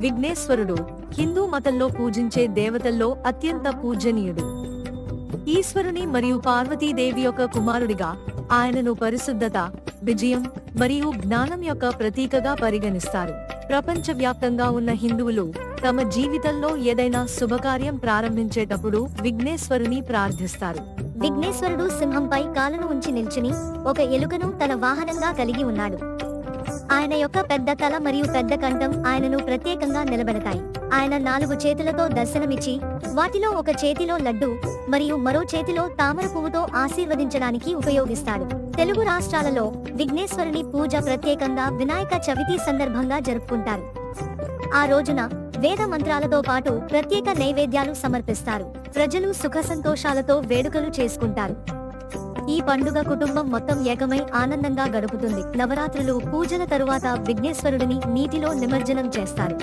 విఘ్నేశ్వరుడు హిందూ మతంలో పూజించే దేవతల్లో అత్యంత పూజనీయుడు. ఈశ్వరుని మరియు పార్వతీదేవి యొక్క కుమారుడిగా ఆయనను పరిశుద్ధత, విజయం మరియు జ్ఞానం యొక్క ప్రతీకగా పరిగణిస్తారు. ప్రపంచవ్యాప్తంగా ఉన్న హిందువులు తమ జీవితంలో ఏదైనా శుభకార్యం ప్రారంభించేటప్పుడు విఘ్నేశ్వరుని ప్రార్థిస్తారు. విఘ్నేశ్వరుడు సింహంపై కాలును ఉంచి నిల్చుని ఒక ఎలుకను తన వాహనంగా కలిగి ఉన్నాడు. ఆయన యొక్క పెద్ద తల మరియు పెద్ద కంఠం ఆయనను ప్రత్యేకంగా నిలబెడతాయి. ఆయన 4 చేతులతో దర్శనమిచ్చి వాటిలో ఒక చేతిలో లడ్డు మరియు మరో చేతిలో తామర పువ్వుతో ఆశీర్వదించడానికి ఉపయోగిస్తాడు. తెలుగు రాష్ట్రాలలో విఘ్నేశ్వరుని పూజ ప్రత్యేకంగా వినాయక చవితి సందర్భంగా జరుపుకుంటారు. ఆ రోజున వేద మంత్రాలతో పాటు ప్రత్యేక నైవేద్యాలు సమర్పిస్తారు. ప్రజలు సుఖ సంతోషాలతో వేడుకలు చేసుకుంటారు. ఈ పండుగ కుటుంబం మొత్తం ఏకమై ఆనందంగా గడుపుతుంది. నవరాత్రులు పూజల తరువాత విఘ్నేశ్వరుడిని నీటిలో నిమజ్జనం చేస్తారు.